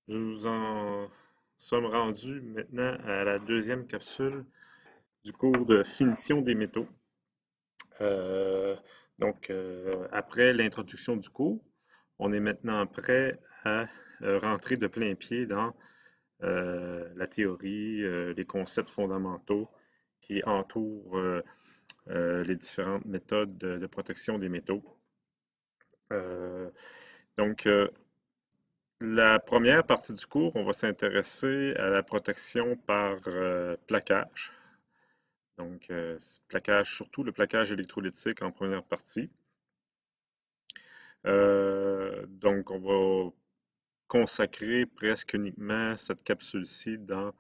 Nous en sommes rendus maintenant à la deuxième capsule du cours de finition des métaux. Euh, Après l'introduction du cours, on est maintenant prêt à rentrer de plein pied dans la théorie, les concepts fondamentaux qui entourent les différentes méthodes de protection des métaux. Euh, donc, La première partie du cours, on va s'intéresser à la protection par plaquage. Plaquage, surtout le plaquage électrolytique en première partie. On va consacrer presque uniquement cette capsule-ci dans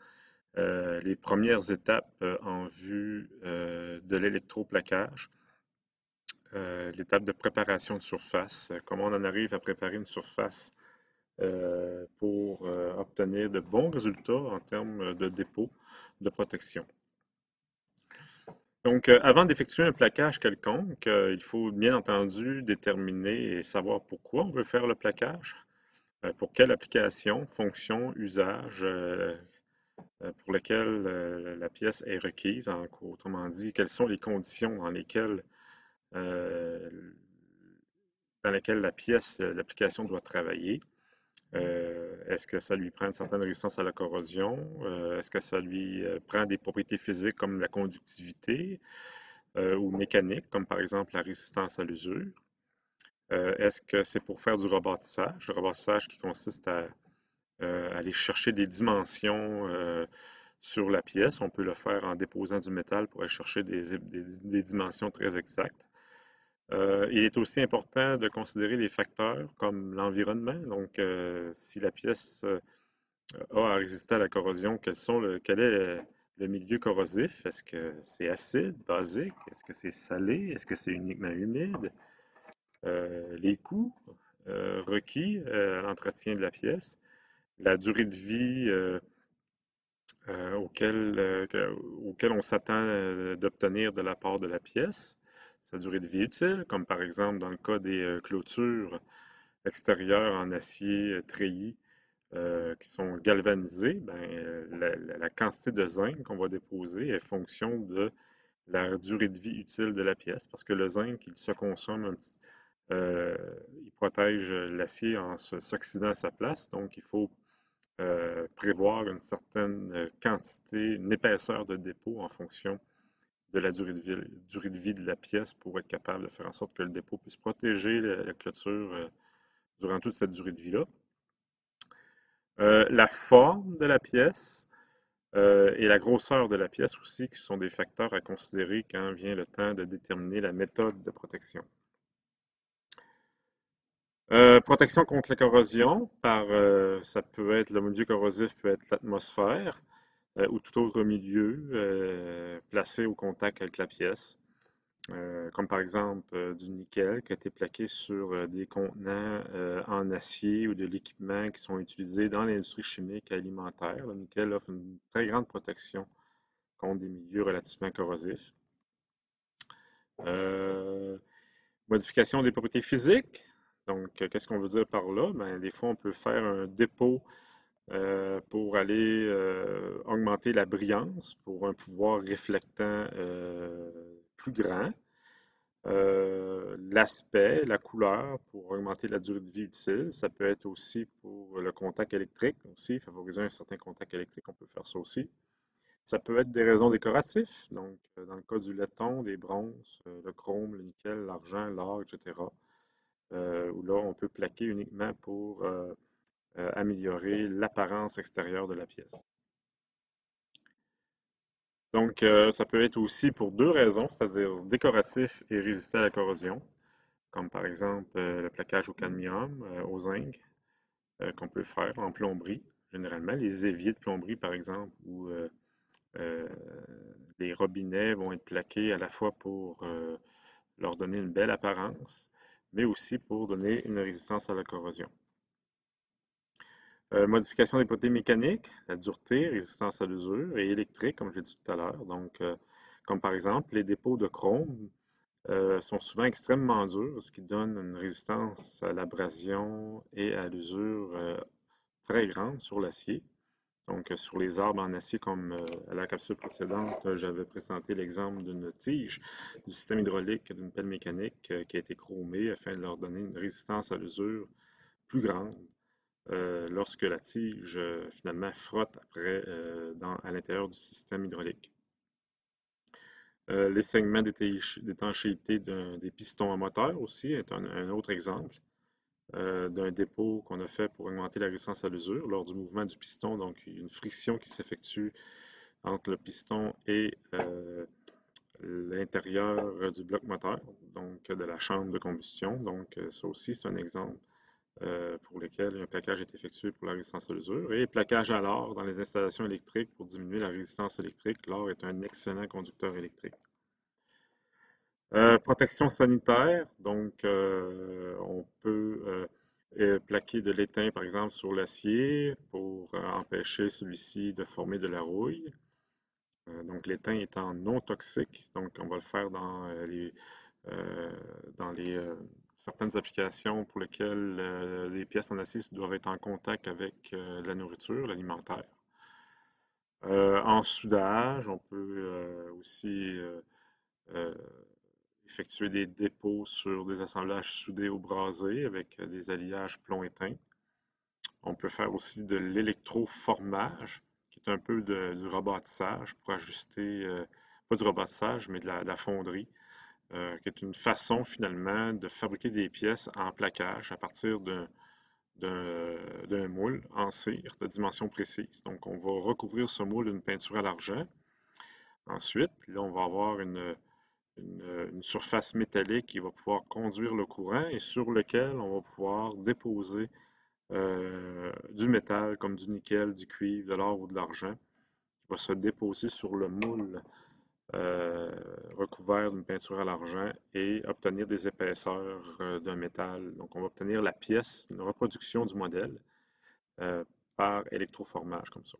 les premières étapes en vue de l'électroplaquage. L'étape de préparation de surface, comment on en arrive à préparer une surface pour obtenir de bons résultats en termes de dépôt de protection. Avant d'effectuer un plaquage quelconque, il faut bien entendu déterminer et savoir pourquoi on veut faire le plaquage, pour quelle application, fonction, usage pour lequel la pièce est requise. Autrement dit, quelles sont les conditions euh, dans lesquelles la pièce, l'application doit travailler. Est-ce que ça lui prend une certaine résistance à la corrosion? Est-ce que ça lui prend des propriétés physiques comme la conductivité ou mécanique, comme par exemple la résistance à l'usure? Est-ce que c'est pour faire du rebâtissage? Le rebâtissage qui consiste à aller chercher des dimensions sur la pièce. On peut le faire en déposant du métal pour aller chercher des dimensions très exactes. Il est aussi important de considérer les facteurs comme l'environnement. Si la pièce a à résister à la corrosion, quel est le milieu corrosif? Est-ce que c'est acide, basique? Est-ce que c'est salé? Est-ce que c'est uniquement humide? Les coûts requis à l'entretien de la pièce, la durée de vie auquel on s'attend d'obtenir de la part de la pièce, sa durée de vie utile, comme par exemple dans le cas des clôtures extérieures en acier treillis qui sont galvanisées, la quantité de zinc qu'on va déposer est fonction de la durée de vie utile de la pièce, parce que le zinc, il se consomme euh, il protège l'acier en s'oxydant à sa place, donc il faut prévoir une certaine quantité, une épaisseur de dépôt en fonction de la durée de vie de la pièce pour être capable de faire en sorte que le dépôt puisse protéger la clôture durant toute cette durée de vie-là. La forme de la pièce et la grosseur de la pièce aussi, qui sont des facteurs à considérer quand vient le temps de déterminer la méthode de protection. Protection contre la corrosion, ça peut être le milieu corrosif, peut être l'atmosphère ou tout autre milieu placé au contact avec la pièce, comme par exemple du nickel qui a été plaqué sur des contenants en acier ou de l'équipement qui sont utilisés dans l'industrie chimique et alimentaire. Le nickel offre une très grande protection contre des milieux relativement corrosifs. Euh, Modification des propriétés physiques. Qu'est-ce qu'on veut dire par là? Des fois, on peut faire un dépôt pour aller augmenter la brillance pour un pouvoir réflectant plus grand. L'aspect, la couleur pour augmenter la durée de vie utile. Ça peut être aussi pour le contact électrique aussi, favoriser un certain contact électrique, on peut faire ça aussi. Ça peut être des raisons décoratives, dans le cas du laiton, des bronzes, le chrome, le nickel, l'argent, l'or, etc. Où là, on peut plaquer uniquement pour améliorer l'apparence extérieure de la pièce. Ça peut être aussi pour deux raisons, c'est-à-dire décoratif et résister à la corrosion, comme par exemple le plaquage au cadmium, au zinc, qu'on peut faire en plomberie, généralement. Les éviers de plomberie, par exemple, où euh, les robinets vont être plaqués à la fois pour leur donner une belle apparence, mais aussi pour donner une résistance à la corrosion. Modification des propriétés mécaniques, la dureté, résistance à l'usure, et électrique, comme je l'ai dit tout à l'heure. Comme par exemple, les dépôts de chrome sont souvent extrêmement durs, ce qui donne une résistance à l'abrasion et à l'usure très grande sur l'acier. Donc, sur les arbres en acier, comme à la capsule précédente, j'avais présenté l'exemple d'une tige du système hydraulique d'une pelle mécanique qui a été chromée afin de leur donner une résistance à l'usure plus grande lorsque la tige finalement frotte après à l'intérieur du système hydraulique. Les segments d'étanchéité des pistons à moteur aussi est un autre exemple d'un dépôt qu'on a fait pour augmenter la résistance à l'usure lors du mouvement du piston. Donc, il y a une friction qui s'effectue entre le piston et l'intérieur du bloc moteur, donc de la chambre de combustion. Donc, ça aussi, c'est un exemple pour lequel un plaquage est effectué pour la résistance à l'usure. Et plaquage à l'or dans les installations électriques pour diminuer la résistance électrique. L'or est un excellent conducteur électrique. Protection sanitaire, donc on peut plaquer de l'étain, par exemple, sur l'acier pour empêcher celui-ci de former de la rouille. Donc l'étain étant non toxique, donc on va le faire dans les certaines applications pour lesquelles les pièces en acier doivent être en contact avec la nourriture, l'alimentaire. En soudage, on peut aussi effectuer des dépôts sur des assemblages soudés ou brasés avec des alliages plomb-étain. On peut faire aussi de l'électroformage, qui est un peu du rebâtissage pour ajuster, pas du rebâtissage, mais de la fonderie, qui est une façon finalement de fabriquer des pièces en plaquage à partir d'un moule en cire de dimension précise. Donc, on va recouvrir ce moule d'une peinture à l'argent. Ensuite, puis là, on va avoir une surface métallique qui va pouvoir conduire le courant et sur lequel on va pouvoir déposer du métal comme du nickel, du cuivre, de l'or ou de l'argent qui va se déposer sur le moule recouvert d'une peinture à l'argent et obtenir des épaisseurs d'un métal. Donc on va obtenir la pièce, une reproduction du modèle par électroformage comme ça.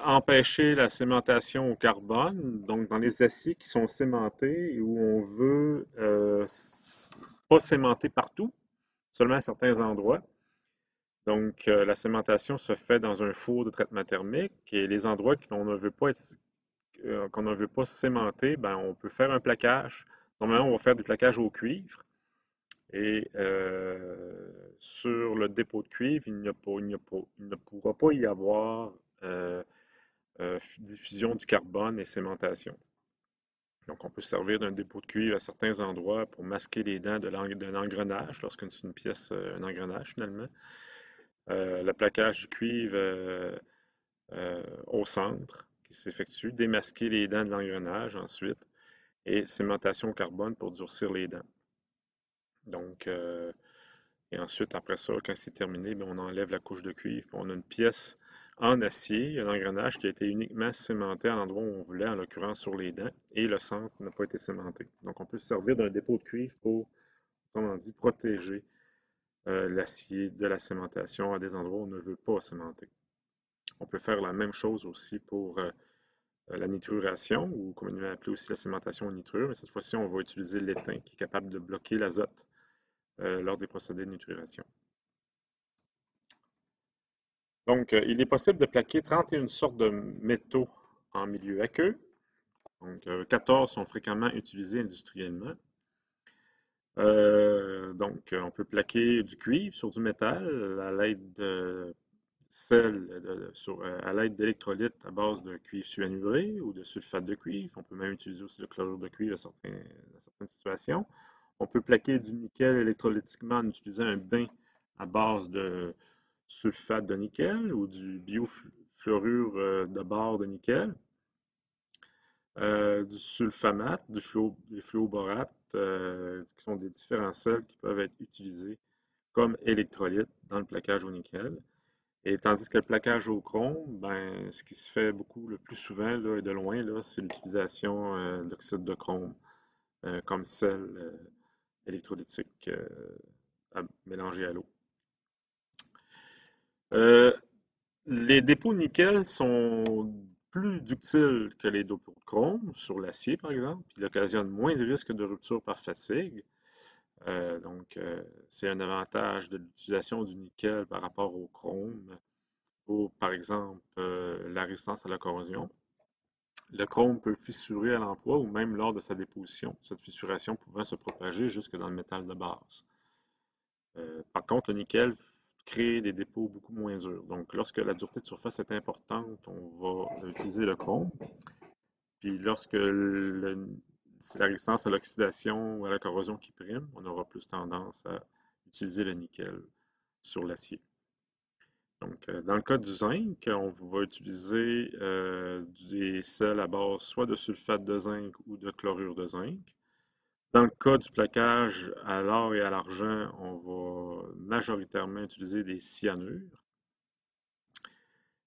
Empêcher la cémentation au carbone, donc dans les aciers qui sont cémentés où on veut pas cémenter partout, seulement à certains endroits. Donc la cémentation se fait dans un four de traitement thermique et les endroits qu'on ne veut pas cémenter, ben, on peut faire un plaquage. Normalement, on va faire du plaquage au cuivre et sur le dépôt de cuivre, il ne pourra pas y avoir diffusion du carbone et cémentation. Donc, on peut servir d'un dépôt de cuivre à certains endroits pour masquer les dents d'un engrenage, lorsque c'est une pièce, un engrenage finalement. Le plaquage du cuivre au centre qui s'effectue, démasquer les dents de l'engrenage ensuite, et cémentation au carbone pour durcir les dents. Donc, et ensuite, après ça, quand c'est terminé, bien, on enlève la couche de cuivre. On a une pièce en acier, un engrenage qui a été uniquement cimenté à l'endroit où on voulait, en l'occurrence sur les dents, et le centre n'a pas été cimenté. Donc, on peut se servir d'un dépôt de cuivre pour, comment on dit, protéger l'acier de la cimentation à des endroits où on ne veut pas cimenter. On peut faire la même chose aussi pour la nitruration, ou communément appelée aussi la cimentation au nitrure, mais cette fois-ci, on va utiliser l'étain qui est capable de bloquer l'azote lors des procédés de nitruration. Donc, il est possible de plaquer 31 sortes de métaux en milieu aqueux. Donc, 14 sont fréquemment utilisés industriellement. Donc, on peut plaquer du cuivre sur du métal à l'aide de à l'aide d'électrolytes à base de cuivre cyanuré ou de sulfate de cuivre. On peut même utiliser aussi le chlorure de cuivre dans certaines situations. On peut plaquer du nickel électrolytiquement en utilisant un bain à base de sulfate de nickel ou du biofluorure de bore de nickel. Du sulfamate, des fluoborates, qui sont des différents sels qui peuvent être utilisés comme électrolytes dans le plaquage au nickel. Et tandis que le plaquage au chrome, ben, ce qui se fait beaucoup le plus souvent là, et de loin, c'est l'utilisation d'oxyde de chrome comme sel électrolytique mélangé à l'eau. Les dépôts de nickel sont plus ductiles que les dépôts de chrome sur l'acier, par exemple. Ils occasionnent moins de risques de rupture par fatigue. C'est un avantage de l'utilisation du nickel par rapport au chrome pour, par exemple, la résistance à la corrosion. Le chrome peut fissurer à l'emploi ou même lors de sa déposition, cette fissuration pouvant se propager jusque dans le métal de base. Par contre, le nickel crée des dépôts beaucoup moins durs. Donc, lorsque la dureté de surface est importante, on va utiliser le chrome. Puis lorsque c'est la résistance à l'oxydation ou à la corrosion qui prime, on aura plus tendance à utiliser le nickel sur l'acier. Donc, dans le cas du zinc, on va utiliser des sels à base soit de sulfate de zinc ou de chlorure de zinc. Dans le cas du plaquage à l'or et à l'argent, on va majoritairement utiliser des cyanures.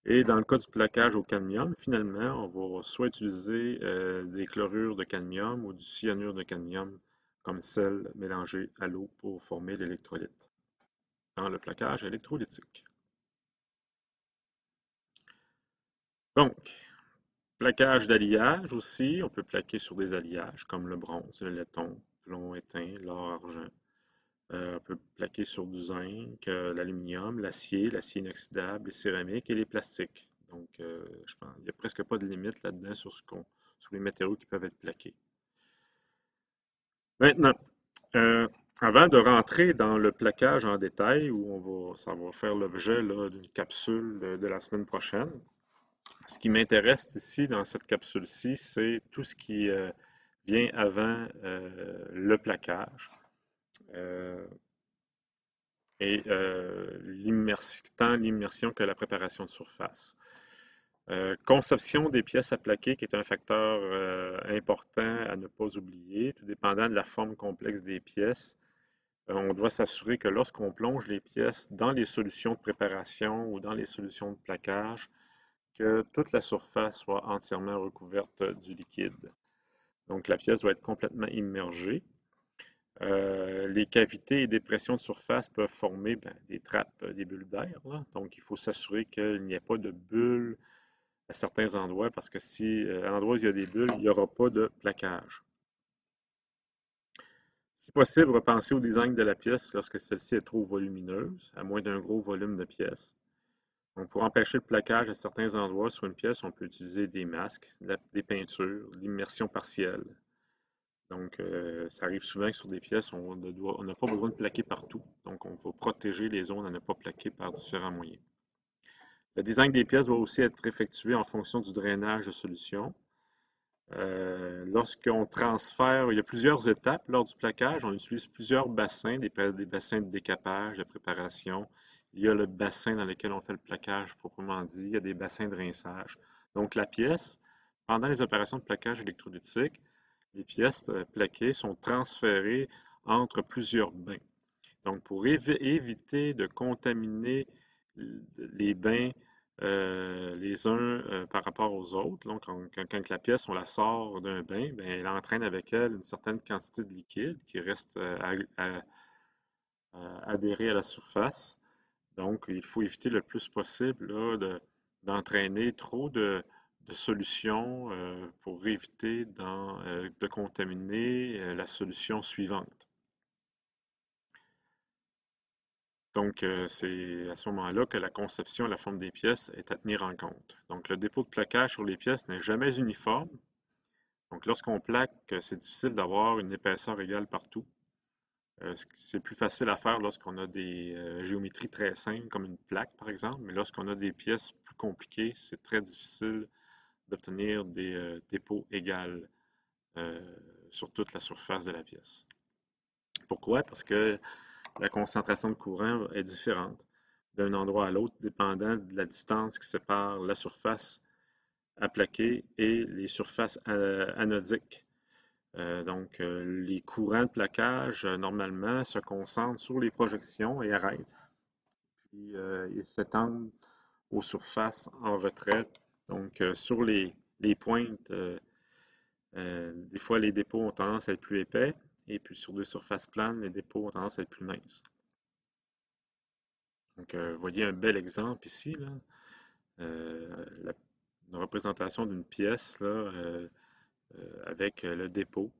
Et dans le cas du plaquage au cadmium, finalement, on va soit utiliser des chlorures de cadmium ou du cyanure de cadmium comme sel mélangé à l'eau pour former l'électrolyte dans le plaquage électrolytique. Donc, plaquage d'alliage aussi, on peut plaquer sur des alliages comme le bronze, le laiton, plomb éteint, l'or, argent. On peut plaquer sur du zinc, l'aluminium, l'acier inoxydable, les céramiques et les plastiques. Donc, je pense qu'il n'y a presque pas de limite là-dedans sur les matériaux qui peuvent être plaqués. Maintenant, euh, avant de rentrer dans le plaquage en détail, où ça va faire l'objet d'une capsule de la semaine prochaine, ce qui m'intéresse ici dans cette capsule-ci, c'est tout ce qui vient avant le plaquage. Et tant l'immersion que la préparation de surface. Conception des pièces à plaquer, qui est un facteur important à ne pas oublier, tout dépendant de la forme complexe des pièces. On doit s'assurer que lorsqu'on plonge les pièces dans les solutions de préparation ou dans les solutions de plaquage, que toute la surface soit entièrement recouverte du liquide. Donc la pièce doit être complètement immergée. Les cavités et dépressions de surface peuvent former des trappes, des bulles d'air. Donc, il faut s'assurer qu'il n'y ait pas de bulles à certains endroits parce que si à l'endroit où il y a des bulles, il n'y aura pas de plaquage. Si possible, repensez au design de la pièce lorsque celle-ci est trop volumineuse, à moins d'un gros volume de pièces. Donc, pour empêcher le plaquage à certains endroits sur une pièce, on peut utiliser des masques, des peintures, l'immersion partielle. Donc, ça arrive souvent que sur des pièces, on n'a pas besoin de plaquer partout. Donc, on va protéger les zones à ne pas plaquer par différents moyens. Le design des pièces doit aussi être effectué en fonction du drainage de solution. Lorsqu'on transfère, il y a plusieurs étapes lors du plaquage. On utilise plusieurs bassins, des bassins de décapage, de préparation. Il y a le bassin dans lequel on fait le plaquage proprement dit. Il y a des bassins de rinçage. Donc, la pièce, pendant les opérations de plaquage électrolytique, les pièces plaquées sont transférées entre plusieurs bains. Donc, pour éviter de contaminer les bains les uns par rapport aux autres, donc quand la pièce, on la sort d'un bain, bien, elle entraîne avec elle une certaine quantité de liquide qui reste adhérée à la surface. Donc, il faut éviter le plus possible d'entraîner trop de solutions pour éviter de contaminer la solution suivante. Donc, c'est à ce moment-là que la conception et la forme des pièces est à tenir en compte. Donc, le dépôt de plaquage sur les pièces n'est jamais uniforme. Donc, lorsqu'on plaque, c'est difficile d'avoir une épaisseur égale partout. C'est plus facile à faire lorsqu'on a des géométries très simples, comme une plaque, par exemple, mais lorsqu'on a des pièces plus compliquées, c'est très difficile d'obtenir des dépôts égales euh, sur toute la surface de la pièce. Pourquoi? Parce que la concentration de courant est différente d'un endroit à l'autre, dépendant de la distance qui sépare la surface à plaquer et les surfaces anodiques. Les courants de plaquage, normalement, se concentrent sur les projections et arrêtent. Puis, ils s'étendent aux surfaces en retrait. Donc, sur les pointes, des fois, les dépôts ont tendance à être plus épais. Et puis, sur des surfaces planes, les dépôts ont tendance à être plus minces. Donc, vous voyez un bel exemple ici, là. Une représentation d'une pièce là, avec le dépôt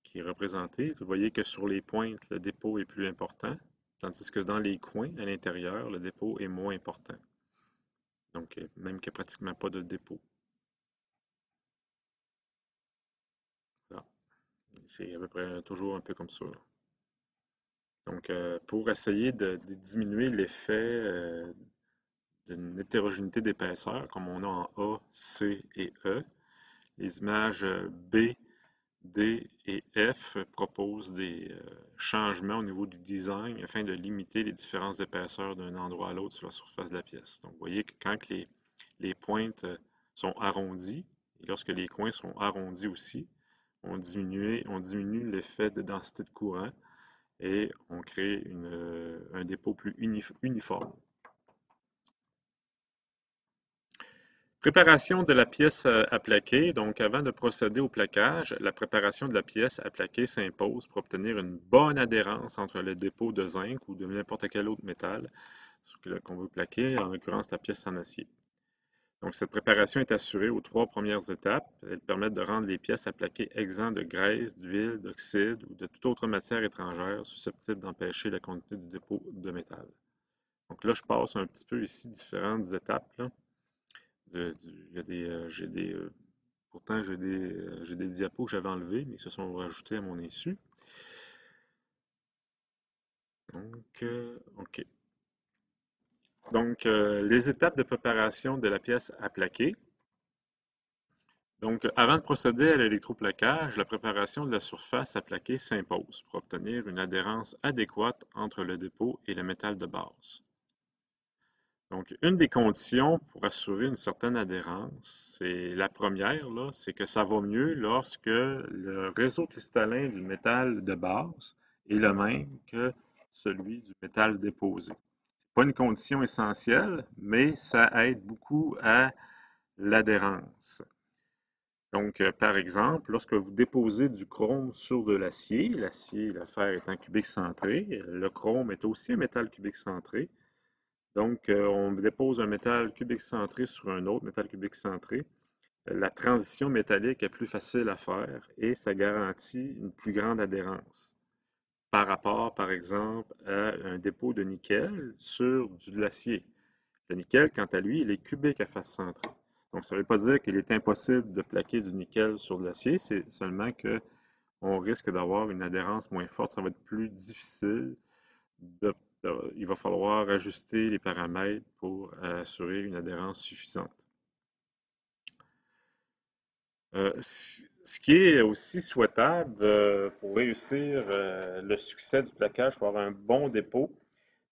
qui est représenté. Vous voyez que sur les pointes, le dépôt est plus important, tandis que dans les coins, à l'intérieur, le dépôt est moins important. Donc, même qu'il n'y a pratiquement pas de dépôt. Là. C'est à peu près toujours un peu comme ça. Là. Donc, pour essayer de diminuer l'effet d'une hétérogénéité d'épaisseur, comme on a en A, C et E, les images B, D et F proposent des changements au niveau du design afin de limiter les différences d'épaisseur d'un endroit à l'autre sur la surface de la pièce. Donc, vous voyez que quand les pointes sont arrondies, et lorsque les coins sont arrondis aussi, on diminue l'effet de densité de courant et on crée un dépôt plus uniforme. Préparation de la pièce à plaquer. Donc, avant de procéder au plaquage, la préparation de la pièce à plaquer s'impose pour obtenir une bonne adhérence entre le dépôt de zinc ou de n'importe quel autre métal qu'on veut plaquer, en l'occurrence la pièce en acier. Donc, cette préparation est assurée aux 3 premières étapes. Elles permettent de rendre les pièces à plaquer exemptes de graisse, d'huile, d'oxyde ou de toute autre matière étrangère susceptible d'empêcher la continuité du dépôt de métal. Donc là, je passe un petit peu ici différentes étapes. Là. Il y a pourtant, j'ai des diapos que j'avais enlevés, mais ils se sont rajoutés à mon insu. Donc, OK. Donc, les étapes de préparation de la pièce à plaquer. Donc, avant de procéder à l'électroplaquage, la préparation de la surface à plaquer s'impose pour obtenir une adhérence adéquate entre le dépôt et le métal de base. Donc, une des conditions pour assurer une certaine adhérence, c'est la première, c'est que ça va mieux lorsque le réseau cristallin du métal de base est le même que celui du métal déposé. Ce n'est pas une condition essentielle, mais ça aide beaucoup à l'adhérence. Donc, par exemple, lorsque vous déposez du chrome sur de l'acier, le fer étant cubique centré, le chrome est aussi un métal cubique centré. Donc, on dépose un métal cubique centré sur un autre métal cubique centré. La transition métallique est plus facile à faire et ça garantit une plus grande adhérence par rapport, par exemple, à un dépôt de nickel sur de l'acier. Le nickel, quant à lui, il est cubique à face centrée. Donc, ça ne veut pas dire qu'il est impossible de plaquer du nickel sur de l'acier, c'est seulement qu'on risque d'avoir une adhérence moins forte. Ça va être plus difficile il va falloir ajuster les paramètres pour assurer une adhérence suffisante. Ce qui est aussi souhaitable pour réussir le succès du plaquage, pour avoir un bon dépôt,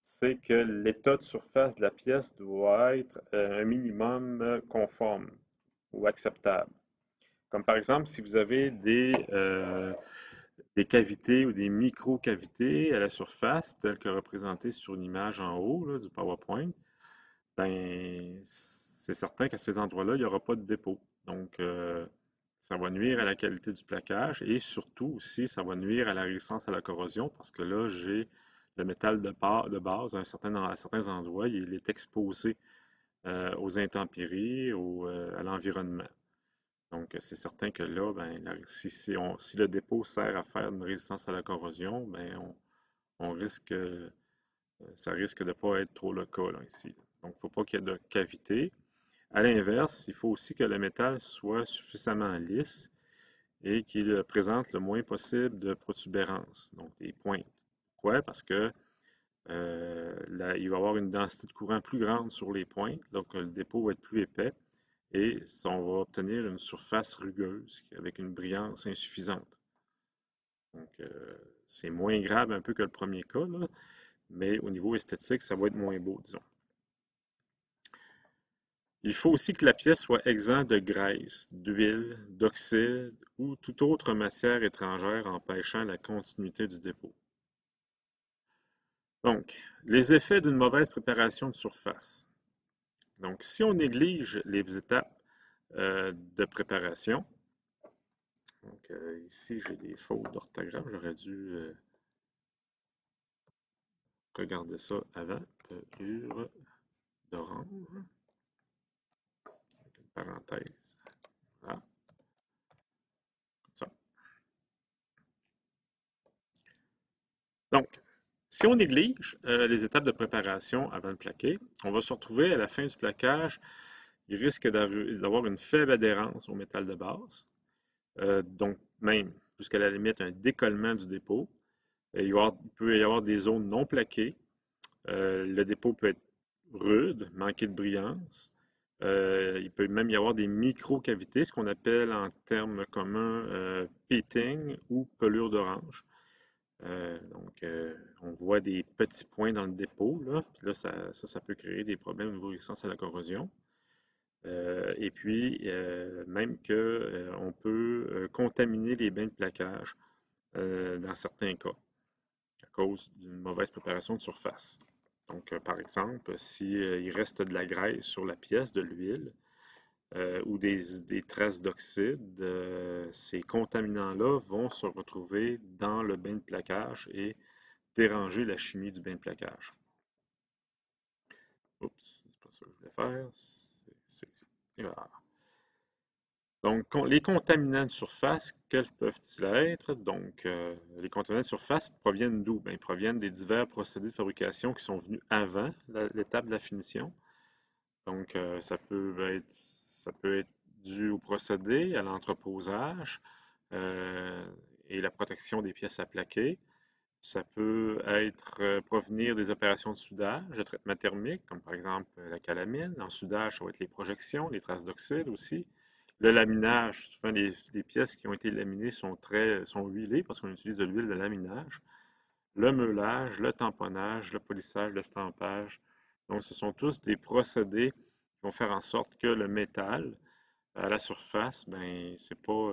c'est que l'état de surface de la pièce doit être un minimum conforme ou acceptable. Comme par exemple, si vous avez des cavités ou des micro-cavités à la surface, telles que représentées sur une image en haut là, du PowerPoint, ben, c'est certain qu'à ces endroits-là, il n'y aura pas de dépôt. Donc, ça va nuire à la qualité du plaquage et surtout aussi, ça va nuire à la résistance à la corrosion parce que là, j'ai le métal de base à certains endroits, il est exposé aux intempéries, à l'environnement. Donc, c'est certain que là, ben, si le dépôt sert à faire une résistance à la corrosion, ben, on risque, ça risque de ne pas être trop le cas là, ici. Donc, il ne faut pas qu'il y ait de cavité. À l'inverse, il faut aussi que le métal soit suffisamment lisse et qu'il présente le moins possible de protubérances, donc des pointes. Pourquoi? Parce que là, il va y avoir une densité de courant plus grande sur les pointes, donc le dépôt va être plus épais et on va obtenir une surface rugueuse avec une brillance insuffisante. Donc, c'est moins grave un peu que le premier cas, là, mais au niveau esthétique, ça va être moins beau, disons. Il faut aussi que la pièce soit exempte de graisse, d'huile, d'oxyde ou toute autre matière étrangère empêchant la continuité du dépôt. Donc, les effets d'une mauvaise préparation de surface. Donc, si on néglige les étapes de préparation, donc ici j'ai des fautes d'orthographe, j'aurais dû regarder ça avant. Pelure d'orange, avec une parenthèse. Voilà, comme ça. Donc, si on néglige les étapes de préparation avant de plaquer, on va se retrouver à la fin du plaquage, il risque d'avoir une faible adhérence au métal de base, donc même jusqu'à la limite un décollement du dépôt. Il peut y avoir des zones non plaquées. Le dépôt peut être rude, manquer de brillance. Il peut même y avoir des micro-cavités, ce qu'on appelle en termes communs pitting ou pelure d'orange. On voit des petits points dans le dépôt, là, puis là, ça peut créer des problèmes au niveau résistance à la corrosion. Et puis, même qu'on peut contaminer les bains de plaquage dans certains cas, à cause d'une mauvaise préparation de surface. Donc, par exemple, s'il reste de la graisse sur la pièce, de l'huile, ou des traces d'oxyde, ces contaminants-là vont se retrouver dans le bain de plaquage et déranger la chimie du bain de plaquage. Oups, c'est pas ça que je voulais faire. Voilà. Donc, les contaminants de surface, quels peuvent-ils être? Donc, les contaminants de surface proviennent d'où? Bien, ils proviennent des divers procédés de fabrication qui sont venus avant l'étape de la finition. Donc, ça peut être dû au procédé, à l'entreposage et la protection des pièces à plaquer. Ça peut provenir des opérations de soudage, de traitement thermique, comme par exemple la calamine. En soudage, ça va être les projections, les traces d'oxyde aussi. Le laminage, souvent les pièces qui ont été laminées sont huilées parce qu'on utilise de l'huile de laminage. Le meulage, le tamponnage, le polissage, le stampage. Donc, ce sont tous des procédés qui vont faire en sorte que le métal à la surface, ben, c'est pas,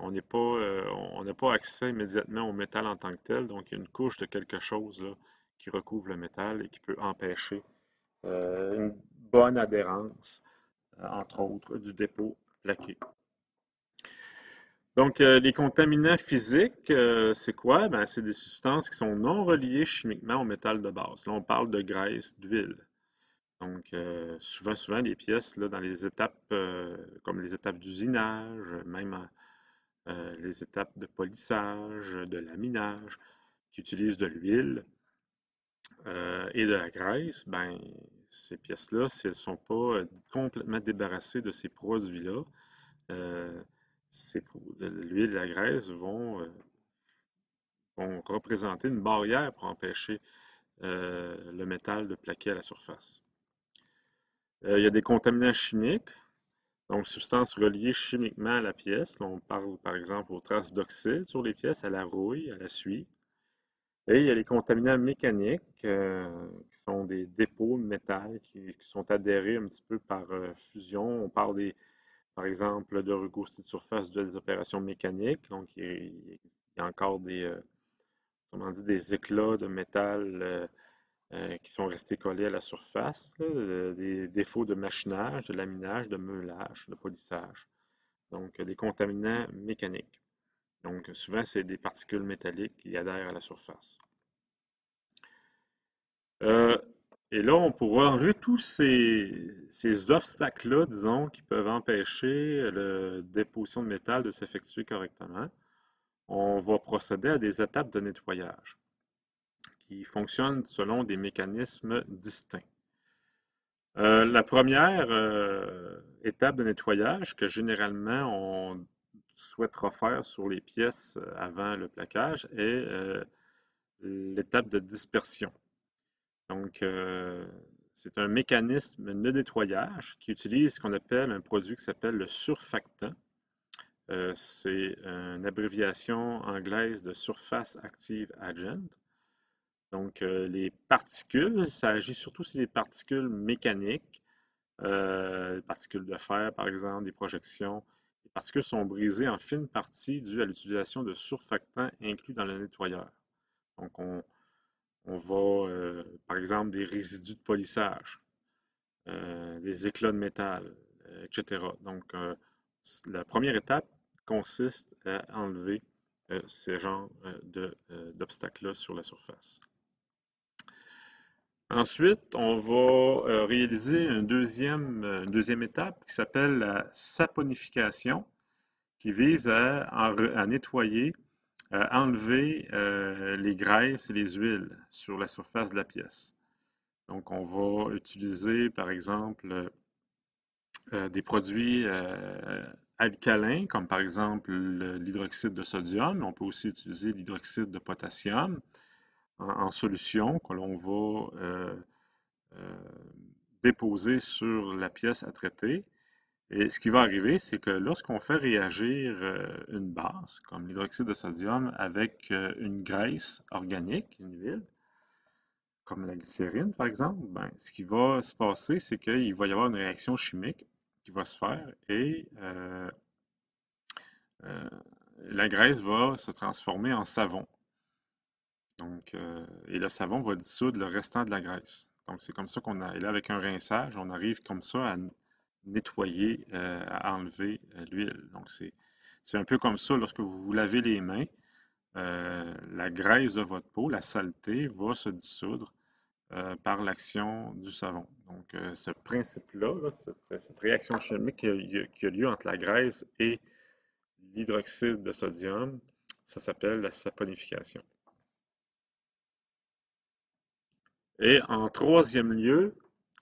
on n'a pas accès immédiatement au métal en tant que tel. Donc, il y a une couche de quelque chose là, qui recouvre le métal et qui peut empêcher une bonne adhérence, entre autres, du dépôt plaqué. Donc, les contaminants physiques, c'est quoi? Ben, c'est des substances qui sont non reliées chimiquement au métal de base. Là, on parle de graisse, d'huile. Donc, souvent, les pièces, là, dans les étapes, comme les étapes d'usinage, même les étapes de polissage, de laminage, qui utilisent de l'huile et de la graisse, ben, ces pièces-là, si elles ne sont pas complètement débarrassées de ces produits-là, euh, l'huile et la graisse vont représenter une barrière pour empêcher le métal de plaquer à la surface. Il y a des contaminants chimiques, donc substances reliées chimiquement à la pièce. Là, on parle par exemple aux traces d'oxyde sur les pièces, à la rouille, à la suie. Et il y a les contaminants mécaniques, qui sont des dépôts de métal qui sont adhérés un petit peu par fusion. On parle par exemple, de regousser de surface des opérations mécaniques. Donc, il y a encore des éclats de métal qui sont restés collés à la surface, là, des défauts de machinage, de laminage, de meulage, de polissage. Donc, des contaminants mécaniques. Donc, souvent, c'est des particules métalliques qui adhèrent à la surface. Euh, et là, on pourra enlever tous ces obstacles-là, disons, qui peuvent empêcher la déposition de métal de s'effectuer correctement. On va procéder à des étapes de nettoyage qui fonctionnent selon des mécanismes distincts. La première étape de nettoyage que généralement on souhaitera faire sur les pièces avant le plaquage est l'étape de dispersion. Donc, c'est un mécanisme de nettoyage qui utilise ce qu'on appelle un produit qui s'appelle le surfactant. C'est une abréviation anglaise de Surface Active Agent. Donc, les particules, ça agit surtout sur les particules mécaniques, les particules de fer, par exemple, des projections. Les particules sont brisées en fines parties dues à l'utilisation de surfactants inclus dans le nettoyeur. Donc, on va, par exemple, des résidus de polissage, des éclats de métal, etc. Donc, la première étape consiste à enlever ces genres d'obstacles-là sur la surface. Ensuite, on va réaliser une deuxième étape qui s'appelle la saponification, qui vise à nettoyer enlever les graisses et les huiles sur la surface de la pièce. Donc, on va utiliser, par exemple, des produits alcalins, comme par exemple l'hydroxyde de sodium. On peut aussi utiliser l'hydroxyde de potassium en solution que l'on va euh, déposer sur la pièce à traiter. Et ce qui va arriver, c'est que lorsqu'on fait réagir une base, comme l'hydroxyde de sodium, avec une graisse organique, une huile, comme la glycérine par exemple, ben, ce qui va se passer, c'est qu'il va y avoir une réaction chimique qui va se faire et euh, la graisse va se transformer en savon. Donc, et le savon va dissoudre le restant de la graisse. Donc, c'est comme ça qu'on a. Et là, avec un rinçage, on arrive comme ça à nettoyer, à enlever l'huile. Donc, c'est un peu comme ça lorsque vous vous lavez les mains. La graisse de votre peau, la saleté, va se dissoudre par l'action du savon. Donc, ce principe-là, là, cette réaction chimique qui a lieu entre la graisse et l'hydroxyde de sodium, ça s'appelle la saponification. Et en troisième lieu,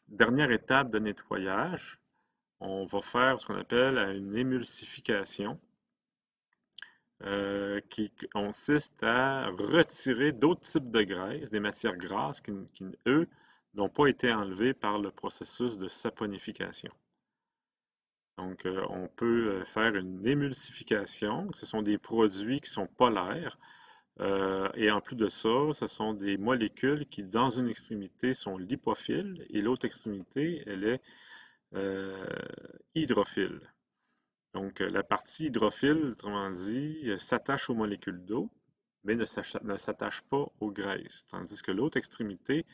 dernière étape de nettoyage, on va faire ce qu'on appelle une émulsification qui consiste à retirer d'autres types de graisses, des matières grasses qui, eux, n'ont pas été enlevées par le processus de saponification. Donc, on peut faire une émulsification. Ce sont des produits qui sont polaires. Et en plus de ça, ce sont des molécules qui, dans une extrémité, sont lipophiles et l'autre extrémité, elle est euh, hydrophile. Donc, la partie hydrophile, autrement dit, s'attache aux molécules d'eau, mais ne s'attache pas aux graisses. Tandis que l'autre extrémité,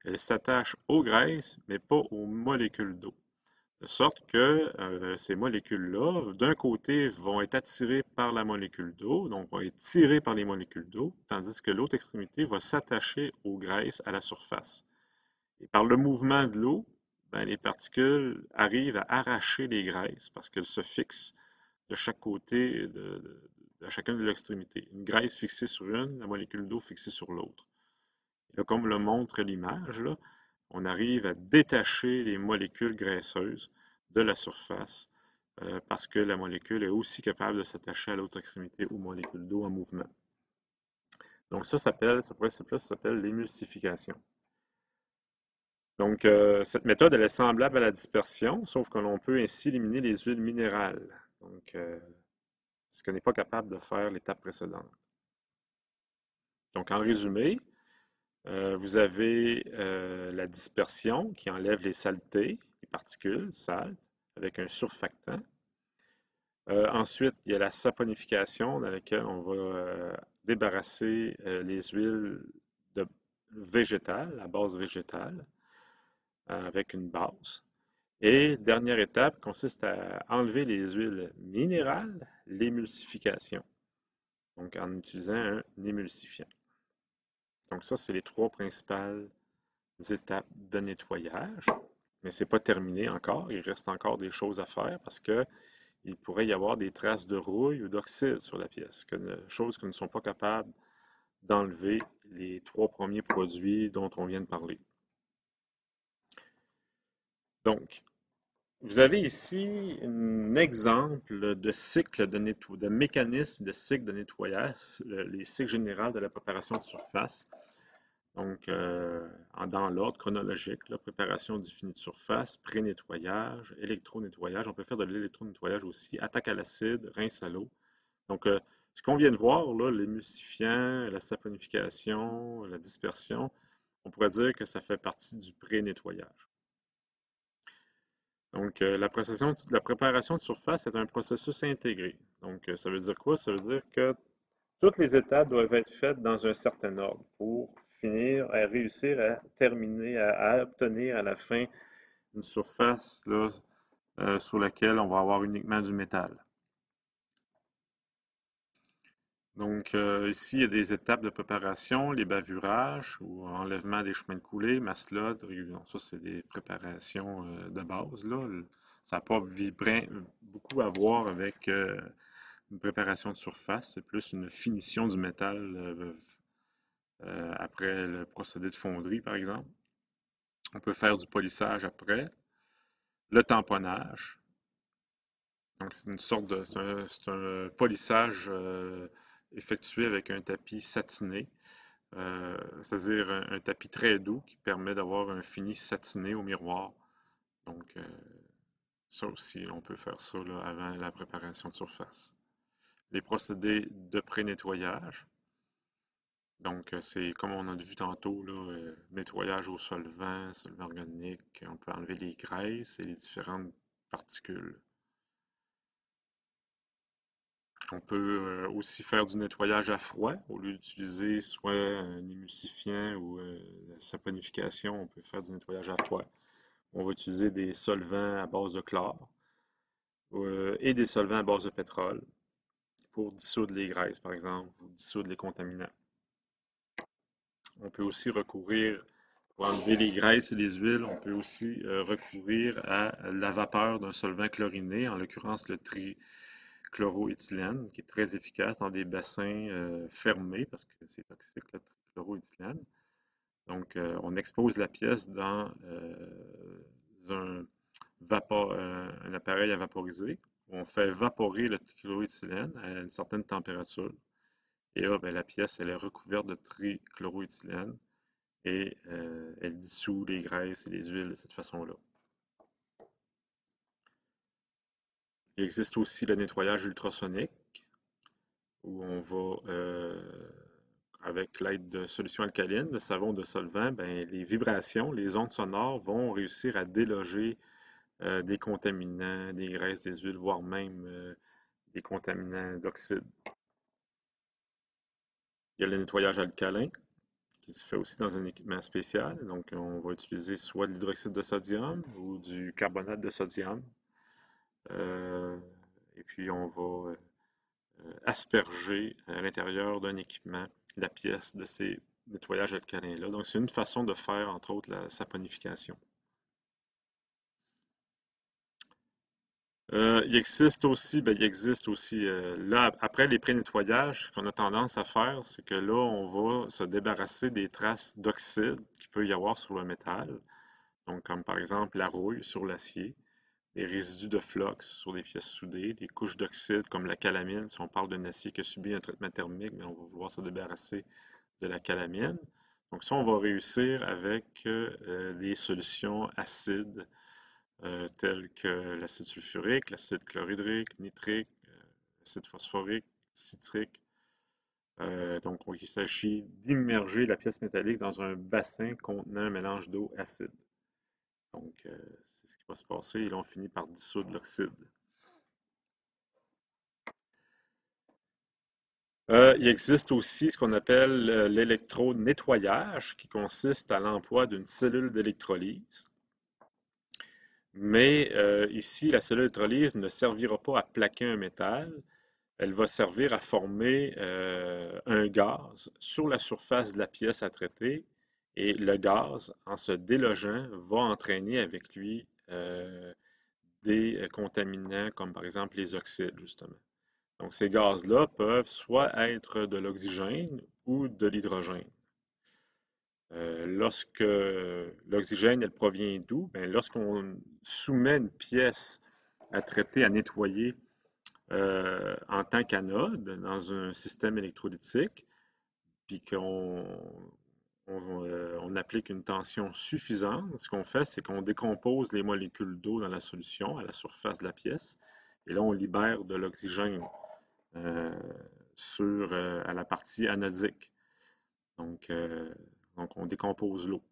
elle s'attache aux graisses, mais pas aux molécules d'eau. De sorte que ces molécules-là, d'un côté, vont être attirées par la molécule d'eau, donc vont être tirées par les molécules d'eau, tandis que l'autre extrémité va s'attacher aux graisses à la surface. Et par le mouvement de l'eau, ben, les particules arrivent à arracher les graisses parce qu'elles se fixent de chaque côté de chacune de l'extrémité. Une graisse fixée sur une, la molécule d'eau fixée sur l'autre. Là, comme le montre l'image, là, on arrive à détacher les molécules graisseuses de la surface parce que la molécule est aussi capable de s'attacher à l'autre extrémité aux molécules d'eau en mouvement. Donc ça ce principe-là s'appelle l'émulsification. Donc cette méthode, elle est semblable à la dispersion, sauf que l'on peut ainsi éliminer les huiles minérales. Donc, ce que n'est pas capable de faire l'étape précédente. Donc, en résumé, vous avez la dispersion qui enlève les saletés, les particules sales, avec un surfactant. Ensuite, il y a la saponification dans laquelle on va débarrasser les huiles végétales, la base végétale, avec une base. Et dernière étape consiste à enlever les huiles minérales, l'émulsification, donc en utilisant un émulsifiant. Donc ça, c'est les trois principales étapes de nettoyage. Mais ce n'est pas terminé encore. Il reste encore des choses à faire parce qu'il pourrait y avoir des traces de rouille ou d'oxyde sur la pièce, choses que ne sont pas capables d'enlever les trois premiers produits dont on vient de parler. Donc, vous avez ici un exemple de cycle de mécanisme de cycle de nettoyage, les cycles généraux de la préparation de surface. Donc, dans l'ordre chronologique, là, préparation du fini de surface, pré-nettoyage, électro-nettoyage. On peut faire de l'électro-nettoyage aussi, attaque à l'acide, rince à l'eau. Donc, ce qu'on vient de voir, là, l'émulsifiant, la saponification, la dispersion, on pourrait dire que ça fait partie du pré-nettoyage. Donc, la préparation de surface est un processus intégré. Donc, ça veut dire quoi? Ça veut dire que toutes les étapes doivent être faites dans un certain ordre pour finir à réussir à terminer, à obtenir à la fin une surface là, sur laquelle on va avoir uniquement du métal. Donc ici, il y a des étapes de préparation, les bavurages ou enlèvement des chemins de coulée, masselote, ça c'est des préparations de base. Là. Ça n'a pas beaucoup à voir avec une préparation de surface, c'est plus une finition du métal après le procédé de fonderie, par exemple. On peut faire du polissage après, le tamponnage. Donc, c'est une sorte de, c'est un polissage effectué avec un tapis satiné, c'est-à-dire un tapis très doux qui permet d'avoir un fini satiné au miroir. Donc, ça aussi, on peut faire ça là, avant la préparation de surface. Les procédés de pré-nettoyage. Donc, c'est comme on a vu tantôt, là, nettoyage au solvant organique. On peut enlever les graisses et les différentes particules. On peut aussi faire du nettoyage à froid. Au lieu d'utiliser soit un émulsifiant ou la saponification, on peut faire du nettoyage à froid. On va utiliser des solvants à base de chlore et des solvants à base de pétrole pour dissoudre les graisses, par exemple, ou dissoudre les contaminants. On peut aussi recourir, pour enlever les graisses et les huiles, on peut aussi recourir à la vapeur d'un solvant chloriné, en l'occurrence le trichloroéthylène, qui est très efficace dans des bassins fermés, parce que c'est toxique le trichloroéthylène. Donc, on expose la pièce dans un appareil à vaporiser. On fait vaporer le trichloroéthylène à une certaine température. Et là, ben, la pièce, elle est recouverte de trichloroéthylène et elle dissout les graisses et les huiles de cette façon-là. Il existe aussi le nettoyage ultrasonique, où on va, avec l'aide de solutions alcalines, de savon, de solvant, ben, les vibrations, les ondes sonores vont réussir à déloger des contaminants, des graisses, des huiles, voire même des contaminants d'oxyde. Il y a le nettoyage alcalin, qui se fait aussi dans un équipement spécial. Donc, on va utiliser soit de l'hydroxyde de sodium ou du carbonate de sodium. Euh, et puis, on va asperger à l'intérieur d'un équipement la pièce de ces nettoyages alcalins-là. Donc, c'est une façon de faire, entre autres, la saponification. Il existe aussi, là, après les pré-nettoyages, ce qu'on a tendance à faire, c'est que là, on va se débarrasser des traces d'oxyde qu'il peut y avoir sur le métal. Donc, comme par exemple la rouille sur l'acier, les résidus de flox sur des pièces soudées, des couches d'oxyde comme la calamine, si on parle d'un acier qui a subi un traitement thermique, mais on va vouloir se débarrasser de la calamine. Donc ça, on va réussir avec des solutions acides telles que l'acide sulfurique, l'acide chlorhydrique, nitrique, l'acide phosphorique, citrique. Donc il s'agit d'immerger la pièce métallique dans un bassin contenant un mélange d'eau acide. Donc, c'est ce qui va se passer et là, on finit par dissoudre l'oxyde. Il existe aussi ce qu'on appelle l'électronettoyage, qui consiste à l'emploi d'une cellule d'électrolyse. Mais ici, la cellule d'électrolyse ne servira pas à plaquer un métal, elle va servir à former un gaz sur la surface de la pièce à traiter et le gaz, en se délogeant, va entraîner avec lui des contaminants comme par exemple les oxydes, justement. Donc, ces gaz-là peuvent soit être de l'oxygène ou de l'hydrogène. Lorsque l'oxygène, elle provient d'où? Bien, lorsqu'on soumet une pièce à traiter, à nettoyer en tant qu'anode dans un système électrolytique, puis on applique une tension suffisante, ce qu'on fait, c'est qu'on décompose les molécules d'eau dans la solution à la surface de la pièce, et là, on libère de l'oxygène euh, à la partie anodique. Donc, on décompose l'eau,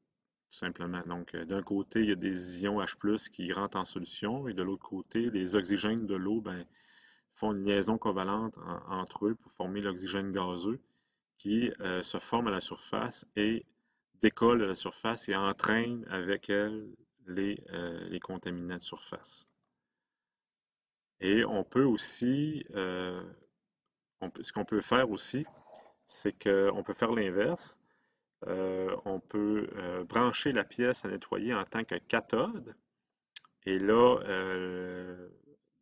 tout simplement. Donc, d'un côté, il y a des ions H+, qui rentrent en solution, et de l'autre côté, les oxygènes de l'eau ben, font une liaison covalente entre eux pour former l'oxygène gazeux qui se forme à la surface et décolle de la surface et entraîne avec elle les contaminants de surface. Et on peut aussi, ce qu'on peut faire aussi, c'est qu'on peut faire l'inverse. On peut brancher la pièce à nettoyer en tant que cathode. Et là,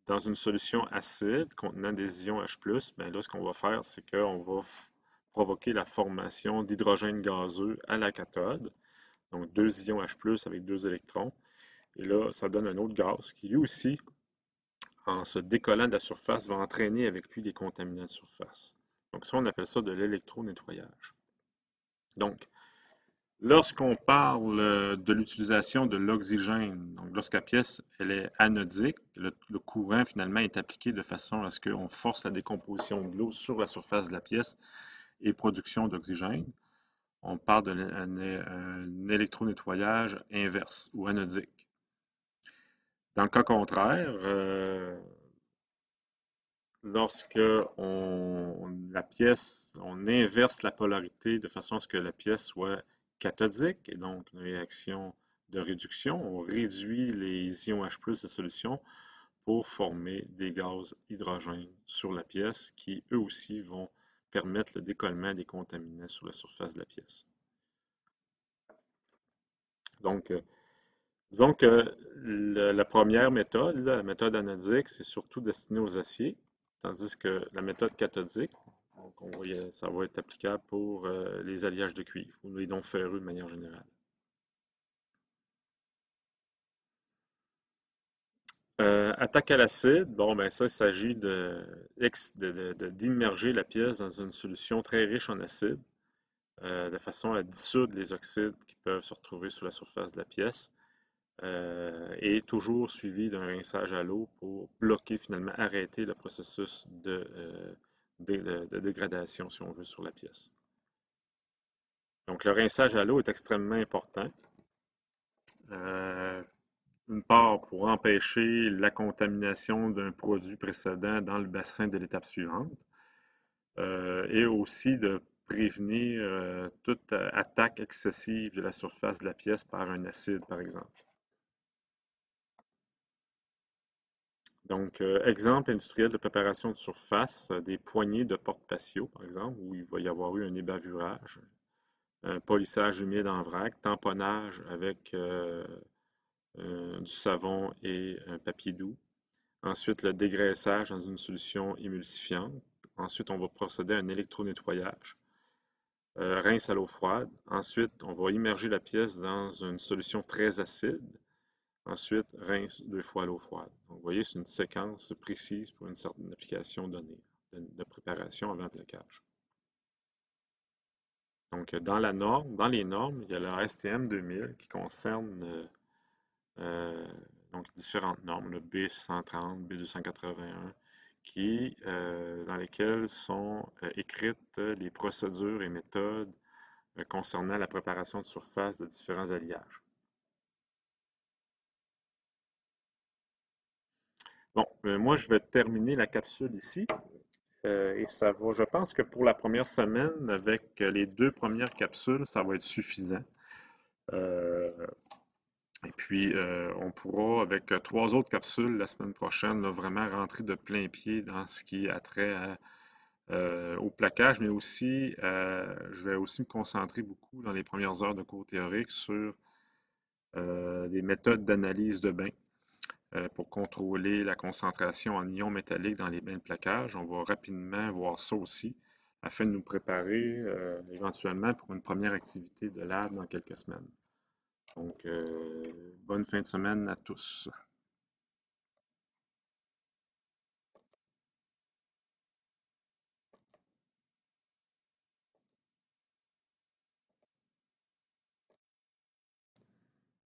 dans une solution acide contenant des ions H+, ben là, ce qu'on va faire, c'est qu'on va provoquer la formation d'hydrogène gazeux à la cathode. Donc, deux ions H+, avec deux électrons. Et là, ça donne un autre gaz qui, lui aussi, en se décollant de la surface, va entraîner avec lui les contaminants de surface. Donc, ça, on appelle ça de l'électronettoyage. Donc, lorsqu'on parle de l'utilisation de l'oxygène, donc lorsque la pièce elle est anodique, le courant finalement est appliqué de façon à ce qu'on force la décomposition de l'eau sur la surface de la pièce et production d'oxygène. On parle d'un électronettoyage inverse ou anodique. Dans le cas contraire, lorsque la pièce, on inverse la polarité de façon à ce que la pièce soit cathodique, et donc une réaction de réduction, on réduit les ions H+ de solution pour former des gaz hydrogène sur la pièce qui, eux aussi, vont permettre le décollement des contaminants sur la surface de la pièce. Donc, disons que la première méthode, la méthode anodique, c'est surtout destiné aux aciers, tandis que la méthode cathodique, donc ça va être applicable pour les alliages de cuivre ou les non ferreux de manière générale. Attaque à l'acide, bon, ben ça, il s'agit d'immerger la pièce dans une solution très riche en acide, de façon à dissoudre les oxydes qui peuvent se retrouver sur la surface de la pièce. Et toujours suivi d'un rinçage à l'eau pour bloquer, finalement, arrêter le processus de dégradation, si on veut, sur la pièce. Donc, le rinçage à l'eau est extrêmement important. D'une part, pour empêcher la contamination d'un produit précédent dans le bassin de l'étape suivante, et aussi de prévenir toute attaque excessive de la surface de la pièce par un acide, par exemple. Donc, exemple industriel de préparation de surface, des poignées de porte-patio, par exemple, où il va y avoir eu un ébavurage, un polissage humide en vrac, tamponnage avec du savon et un papier doux. Ensuite, le dégraissage dans une solution émulsifiante. Ensuite, on va procéder à un électronettoyage. Rince à l'eau froide. Ensuite, on va immerger la pièce dans une solution très acide. Ensuite, rince 2 fois à l'eau froide. Donc, vous voyez, c'est une séquence précise pour une certaine application donnée de préparation avant plaquage. Donc, dans les normes, il y a la STM 2000 qui concerne donc différentes normes, le B130, B281, dans lesquelles sont écrites les procédures et méthodes concernant la préparation de surface de différents alliages. Bon, moi, je vais terminer la capsule ici. Et ça va, je pense que pour la première semaine, avec les deux premières capsules, ça va être suffisant. Euh, et puis, on pourra, avec trois autres capsules la semaine prochaine, là, vraiment rentrer de plein pied dans ce qui a trait au plaquage, mais aussi, je vais aussi me concentrer beaucoup dans les premières heures de cours théoriques sur des méthodes d'analyse de bain. Pour contrôler la concentration en ions métalliques dans les bains de plaquage. On va rapidement voir ça aussi afin de nous préparer éventuellement pour une première activité de lab dans quelques semaines. Donc, bonne fin de semaine à tous.